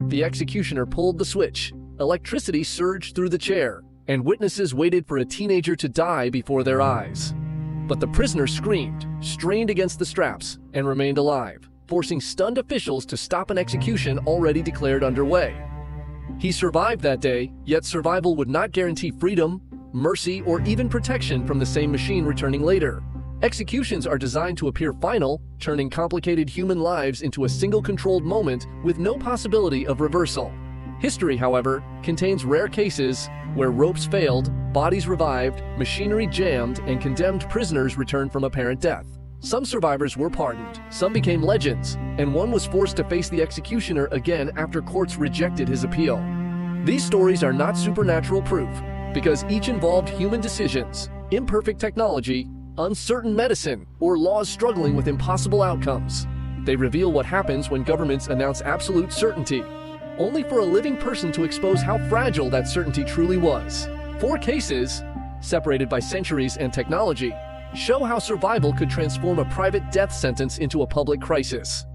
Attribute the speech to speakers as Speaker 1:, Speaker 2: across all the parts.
Speaker 1: The executioner pulled the switch. Electricity surged through the chair, and witnesses waited for a teenager to die before their eyes. But the prisoner screamed, strained against the straps, and remained alive, forcing stunned officials to stop an execution already declared underway. He survived that day, yet survival would not guarantee freedom, mercy, or even protection from the same machine returning later. Executions are designed to appear final, turning complicated human lives into a single controlled moment with no possibility of reversal. History, however, contains rare cases where ropes failed, bodies revived, machinery jammed, and condemned prisoners returned from apparent death. Some survivors were pardoned, some became legends, and one was forced to face the executioner again after courts rejected his appeal. These stories are not supernatural proof, because each involved human decisions, imperfect technology, uncertain medicine, or laws struggling with impossible outcomes. They reveal what happens when governments announce absolute certainty, only for a living person to expose how fragile that certainty truly was. 4 cases, separated by centuries and technology, show how survival could transform a private death sentence into a public crisis.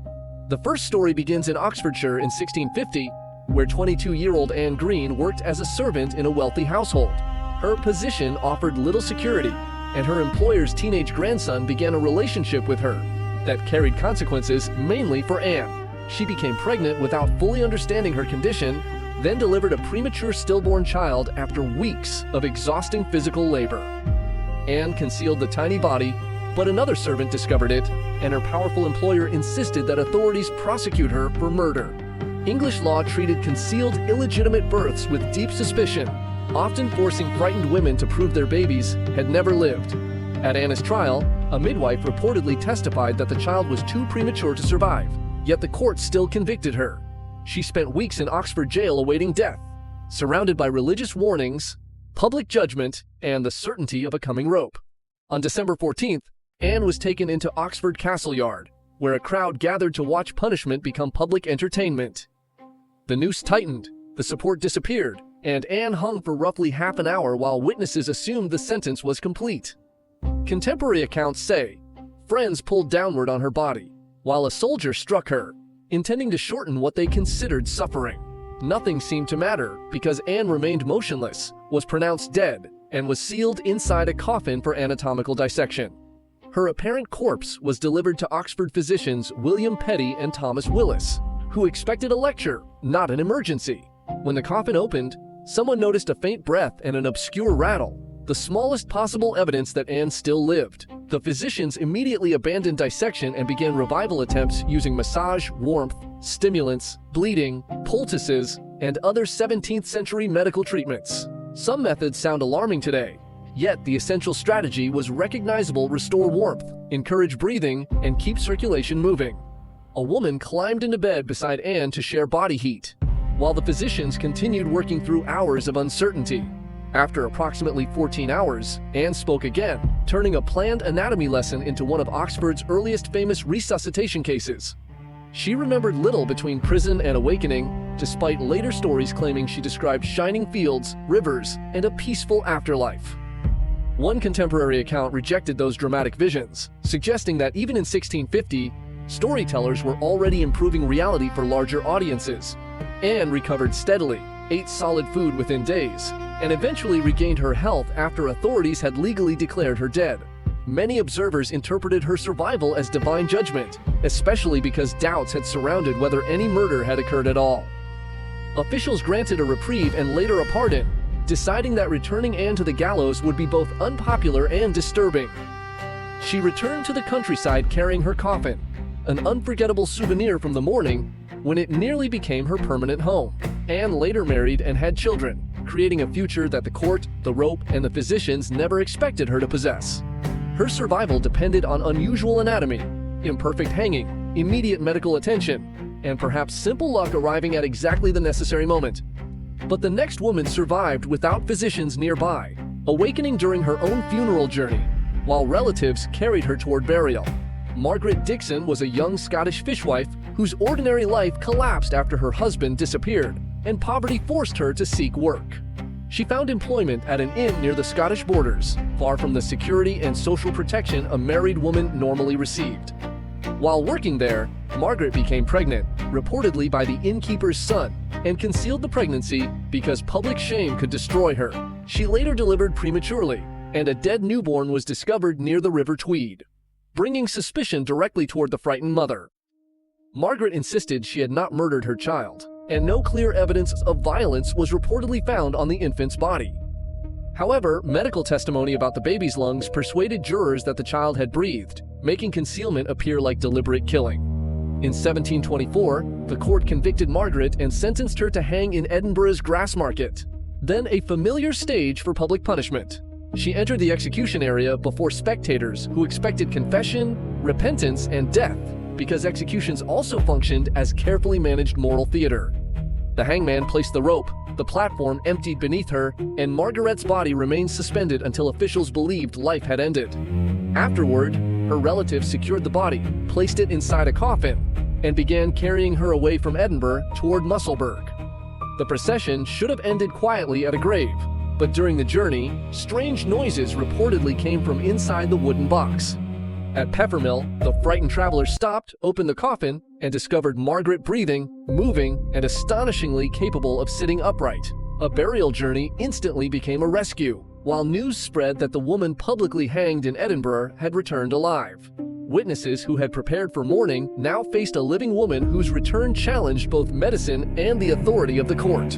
Speaker 1: The first story begins in Oxfordshire in 1650, where 22-year-old Anne Greene worked as a servant in a wealthy household. Her position offered little security, and her employer's teenage grandson began a relationship with her that carried consequences mainly for Anne. She became pregnant without fully understanding her condition, then delivered a premature stillborn child after weeks of exhausting physical labor. Anne concealed the tiny body, but another servant discovered it, and her powerful employer insisted that authorities prosecute her for murder. English law treated concealed illegitimate births with deep suspicion, often forcing frightened women to prove their babies had never lived. At Anne's trial, a midwife reportedly testified that the child was too premature to survive, yet the court still convicted her. She spent weeks in Oxford jail awaiting death, surrounded by religious warnings, public judgment, and the certainty of a coming rope. On December 14th, Anne was taken into Oxford Castle Yard, where a crowd gathered to watch punishment become public entertainment. The noose tightened, the support disappeared, and Anne hung for roughly half an hour while witnesses assumed the sentence was complete. Contemporary accounts say friends pulled downward on her body, while a soldier struck her, intending to shorten what they considered suffering. Nothing seemed to matter because Anne remained motionless, was pronounced dead, and was sealed inside a coffin for anatomical dissection. Her apparent corpse was delivered to Oxford physicians William Petty and Thomas Willis, who expected a lecture, not an emergency. When the coffin opened, someone noticed a faint breath and an obscure rattle, the smallest possible evidence that Anne still lived. The physicians immediately abandoned dissection and began revival attempts using massage, warmth, stimulants, bleeding, poultices, and other 17th century medical treatments. Some methods sound alarming today, yet the essential strategy was recognizable: restore warmth, encourage breathing, and keep circulation moving. A woman climbed into bed beside Anne to share body heat, while the physicians continued working through hours of uncertainty. After approximately 14 hours, Anne spoke again, turning a planned anatomy lesson into one of Oxford's earliest famous resuscitation cases. She remembered little between prison and awakening, despite later stories claiming she described shining fields, rivers, and a peaceful afterlife. One contemporary account rejected those dramatic visions, suggesting that even in 1650, storytellers were already improving reality for larger audiences. Anne recovered steadily, ate solid food within days, and eventually regained her health after authorities had legally declared her dead. Many observers interpreted her survival as divine judgment, especially because doubts had surrounded whether any murder had occurred at all. Officials granted a reprieve and later a pardon, deciding that returning Anne to the gallows would be both unpopular and disturbing. She returned to the countryside carrying her coffin, an unforgettable souvenir from the morning when it nearly became her permanent home. Anne later married and had children, creating a future that the court, the rope, and the physicians never expected her to possess. Her survival depended on unusual anatomy, imperfect hanging, immediate medical attention, and perhaps simple luck arriving at exactly the necessary moment. But the next woman survived without physicians nearby, awakening during her own funeral journey, while relatives carried her toward burial. Margaret Dickson was a young Scottish fishwife whose ordinary life collapsed after her husband disappeared, and poverty forced her to seek work. She found employment at an inn near the Scottish borders, far from the security and social protection a married woman normally received. While working there, Margaret became pregnant, reportedly by the innkeeper's son, and concealed the pregnancy because public shame could destroy her. She later delivered prematurely, and a dead newborn was discovered near the River Tweed, bringing suspicion directly toward the frightened mother. Margaret insisted she had not murdered her child, and no clear evidence of violence was reportedly found on the infant's body. However, medical testimony about the baby's lungs persuaded jurors that the child had breathed, making concealment appear like deliberate killing. In 1724, the court convicted Margaret and sentenced her to hang in Edinburgh's Grassmarket, then a familiar stage for public punishment. She entered the execution area before spectators who expected confession, repentance, and death, because executions also functioned as carefully managed moral theater. The hangman placed the rope, the platform emptied beneath her, and Margaret's body remained suspended until officials believed life had ended. Afterward, her relatives secured the body, placed it inside a coffin, and began carrying her away from Edinburgh toward Musselburgh. The procession should have ended quietly at a grave, but during the journey, strange noises reportedly came from inside the wooden box. At Peffermill, the frightened travelers stopped, opened the coffin, and discovered Margaret breathing, moving, and astonishingly capable of sitting upright. A burial journey instantly became a rescue, while news spread that the woman publicly hanged in Edinburgh had returned alive. Witnesses who had prepared for mourning now faced a living woman whose return challenged both medicine and the authority of the court.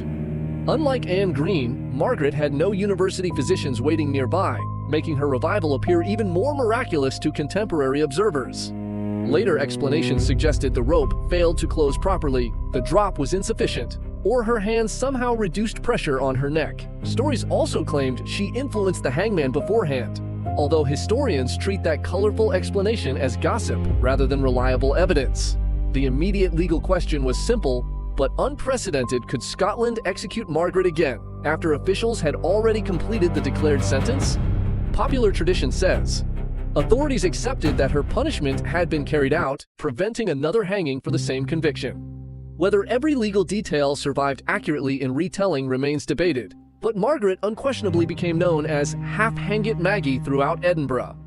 Speaker 1: Unlike Anne Greene, Margaret had no university physicians waiting nearby, making her revival appear even more miraculous to contemporary observers. Later explanations suggested the rope failed to close properly, the drop was insufficient, or her hands somehow reduced pressure on her neck. Stories also claimed she influenced the hangman beforehand, although historians treat that colorful explanation as gossip rather than reliable evidence. The immediate legal question was simple but unprecedented: could Scotland execute Margaret again after officials had already completed the declared sentence? Popular tradition says authorities accepted that her punishment had been carried out, preventing another hanging for the same conviction. Whether every legal detail survived accurately in retelling remains debated, but Margaret unquestionably became known as Half-Hangit Maggie throughout Edinburgh.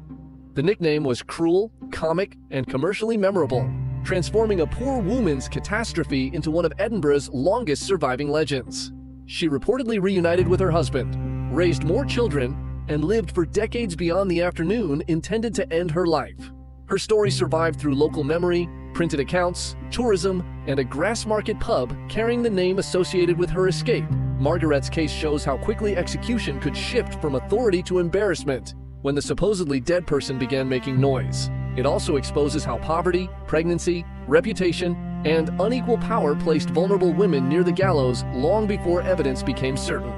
Speaker 1: The nickname was cruel, comic, and commercially memorable, transforming a poor woman's catastrophe into one of Edinburgh's longest surviving legends. She reportedly reunited with her husband, raised more children, and lived for decades beyond the afternoon intended to end her life. Her story survived through local memory, printed accounts, tourism, and a Grassmarket pub carrying the name associated with her escape. Margaret's case shows how quickly execution could shift from authority to embarrassment when the supposedly dead person began making noise. It also exposes how poverty, pregnancy, reputation, and unequal power placed vulnerable women near the gallows long before evidence became certain.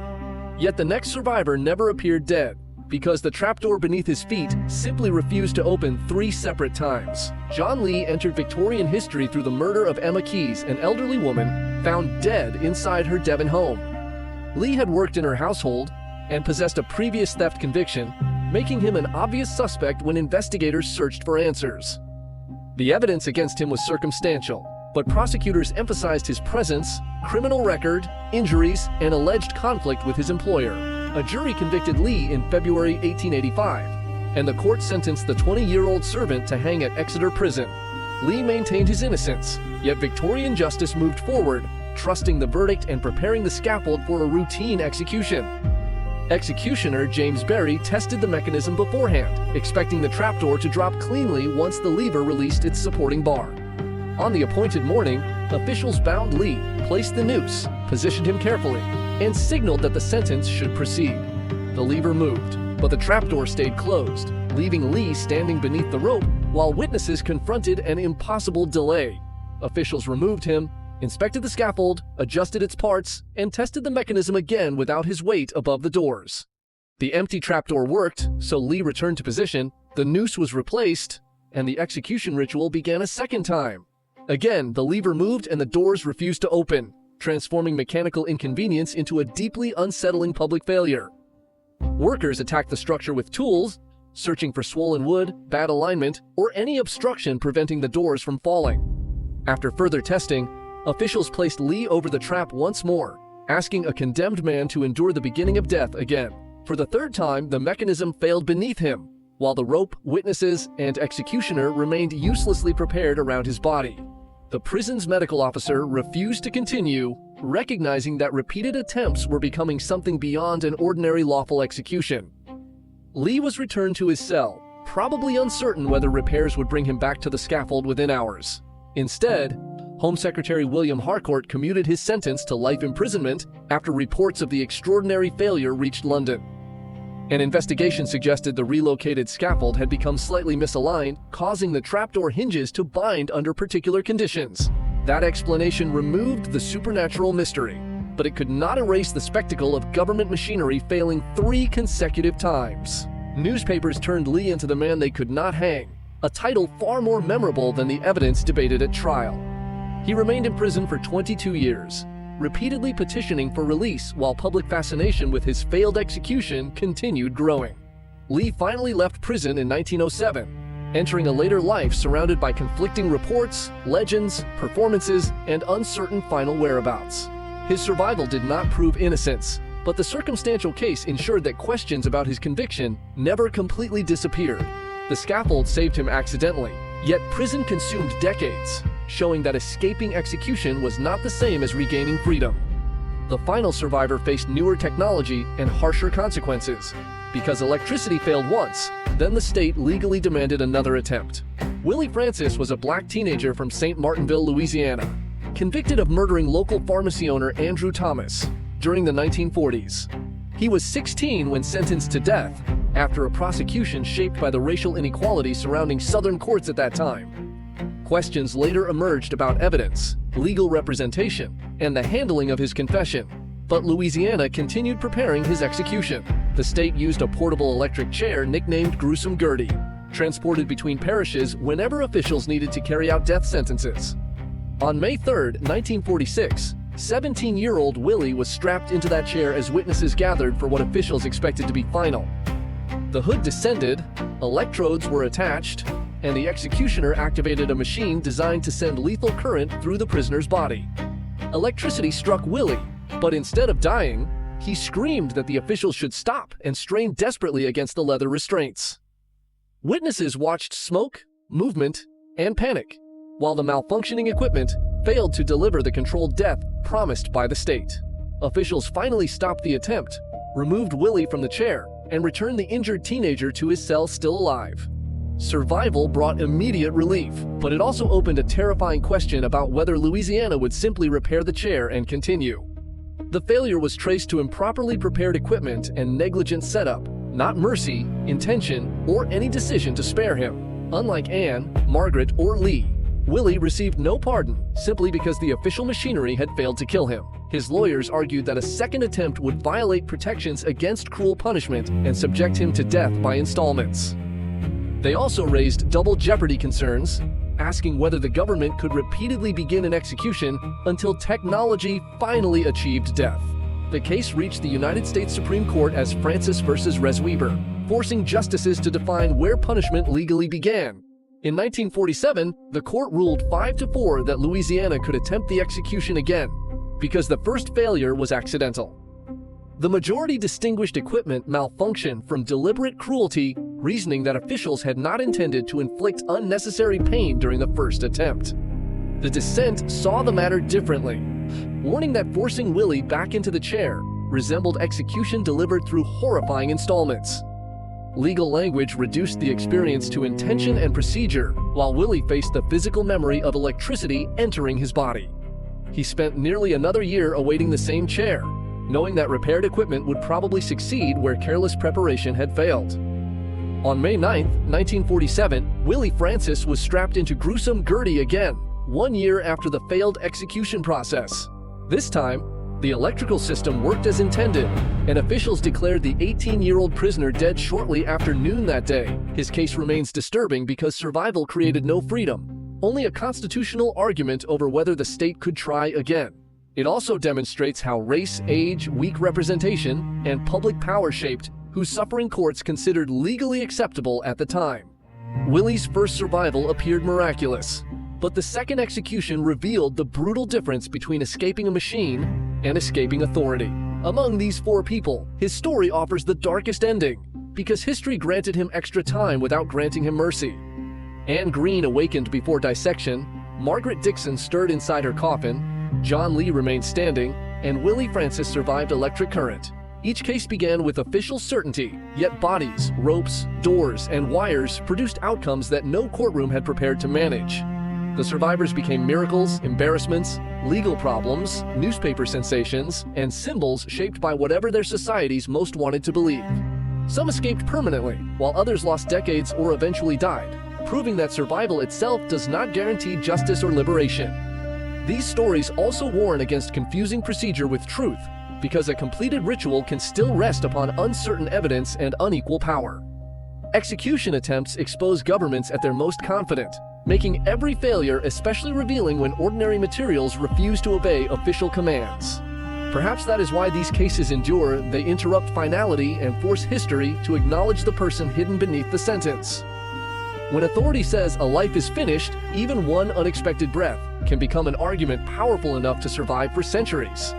Speaker 1: Yet the next survivor never appeared dead, because the trapdoor beneath his feet simply refused to open 3 separate times. John Lee entered Victorian history through the murder of Emma Keyes, an elderly woman found dead inside her Devon home. Lee had worked in her household and possessed a previous theft conviction, making him an obvious suspect when investigators searched for answers. The evidence against him was circumstantial, but prosecutors emphasized his presence, criminal record, injuries, and alleged conflict with his employer. A jury convicted Lee in February 1885, and the court sentenced the 20-year-old servant to hang at Exeter Prison. Lee maintained his innocence, yet Victorian justice moved forward, trusting the verdict and preparing the scaffold for a routine execution. Executioner James Berry tested the mechanism beforehand, expecting the trapdoor to drop cleanly once the lever released its supporting bar. On the appointed morning, officials bound Lee, placed the noose, positioned him carefully, and signaled that the sentence should proceed. The lever moved, but the trapdoor stayed closed, leaving Lee standing beneath the rope while witnesses confronted an impossible delay. Officials removed him, inspected the scaffold, adjusted its parts, and tested the mechanism again without his weight above the doors. The empty trapdoor worked, so Lee returned to position, the noose was replaced, and the execution ritual began a second time. Again, the lever moved and the doors refused to open, transforming mechanical inconvenience into a deeply unsettling public failure. Workers attacked the structure with tools, searching for swollen wood, bad alignment, or any obstruction preventing the doors from falling. After further testing, officials placed Lee over the trap once more, asking a condemned man to endure the beginning of death again. For the third time, the mechanism failed beneath him, while the rope, witnesses, and executioner remained uselessly prepared around his body. The prison's medical officer refused to continue, recognizing that repeated attempts were becoming something beyond an ordinary lawful execution. Lee was returned to his cell, probably uncertain whether repairs would bring him back to the scaffold within hours. Instead, Home Secretary William Harcourt commuted his sentence to life imprisonment after reports of the extraordinary failure reached London. An investigation suggested the relocated scaffold had become slightly misaligned, causing the trapdoor hinges to bind under particular conditions. That explanation removed the supernatural mystery, but it could not erase the spectacle of government machinery failing 3 consecutive times. Newspapers turned Lee into the man they could not hang, a title far more memorable than the evidence debated at trial. He remained in prison for 22 years, repeatedly petitioning for release while public fascination with his failed execution continued growing. Lee finally left prison in 1907, entering a later life surrounded by conflicting reports, legends, performances, and uncertain final whereabouts. His survival did not prove innocence, but the circumstantial case ensured that questions about his conviction never completely disappeared. The scaffold saved him accidentally, yet prison consumed decades, showing that escaping execution was not the same as regaining freedom. The final survivor faced newer technology and harsher consequences. Because electricity failed once, then the state legally demanded another attempt. Willie Francis was a black teenager from St. Martinville, Louisiana, convicted of murdering local pharmacy owner Andrew Thomas during the 1940s. He was 16 when sentenced to death, after a prosecution shaped by the racial inequality surrounding Southern courts at that time. Questions later emerged about evidence, legal representation, and the handling of his confession. But Louisiana continued preparing his execution. The state used a portable electric chair nicknamed Gruesome Gertie, transported between parishes whenever officials needed to carry out death sentences. On May 3, 1946, 17-year-old Willie was strapped into that chair as witnesses gathered for what officials expected to be final. The hood descended, electrodes were attached, and the executioner activated a machine designed to send lethal current through the prisoner's body. Electricity struck Willie, but instead of dying, he screamed that the officials should stop and strained desperately against the leather restraints. Witnesses watched smoke, movement, and panic, while the malfunctioning equipment failed to deliver the controlled death promised by the state. Officials finally stopped the attempt, removed Willie from the chair, and returned the injured teenager to his cell still alive. Survival brought immediate relief, but it also opened a terrifying question about whether Louisiana would simply repair the chair and continue. The failure was traced to improperly prepared equipment and negligent setup, not mercy, intention, or any decision to spare him. Unlike Anne, Margaret, or Lee, Willie received no pardon simply because the official machinery had failed to kill him. His lawyers argued that a second attempt would violate protections against cruel punishment and subject him to death by installments. They also raised double jeopardy concerns, asking whether the government could repeatedly begin an execution until technology finally achieved death. The case reached the United States Supreme Court as Francis versus Res Weber, forcing justices to define where punishment legally began. In 1947, the court ruled 5-4 that Louisiana could attempt the execution again, because the first failure was accidental. The majority distinguished equipment malfunction from deliberate cruelty, reasoning that officials had not intended to inflict unnecessary pain during the first attempt. The dissent saw the matter differently, warning that forcing Willie back into the chair resembled execution delivered through horrifying installments. Legal language reduced the experience to intention and procedure, while Willie faced the physical memory of electricity entering his body. He spent nearly another year awaiting the same chair, knowing that repaired equipment would probably succeed where careless preparation had failed. On May 9, 1947, Willie Francis was strapped into Gruesome Gertie again, 1 year after the failed execution process. This time, the electrical system worked as intended, and officials declared the 18-year-old prisoner dead shortly after noon that day. His case remains disturbing because survival created no freedom, only a constitutional argument over whether the state could try again. It also demonstrates how race, age, weak representation, and public power shaped whose suffering courts considered legally acceptable at the time. Willie's first survival appeared miraculous, but the second execution revealed the brutal difference between escaping a machine and escaping authority. Among these 4 people, his story offers the darkest ending, because history granted him extra time without granting him mercy. Anne Greene awakened before dissection, Margaret Dickson stirred inside her coffin, John Lee remained standing, and Willie Francis survived electric current. Each case began with official certainty, yet bodies, ropes, doors, and wires produced outcomes that no courtroom had prepared to manage. The survivors became miracles, embarrassments, legal problems, newspaper sensations, and symbols shaped by whatever their societies most wanted to believe. Some escaped permanently, while others lost decades or eventually died, proving that survival itself does not guarantee justice or liberation. These stories also warn against confusing procedure with truth, because a completed ritual can still rest upon uncertain evidence and unequal power. Execution attempts expose governments at their most confident, making every failure especially revealing when ordinary materials refuse to obey official commands. Perhaps that is why these cases endure. They interrupt finality and force history to acknowledge the person hidden beneath the sentence. When authority says a life is finished, even one unexpected breath can become an argument powerful enough to survive for centuries.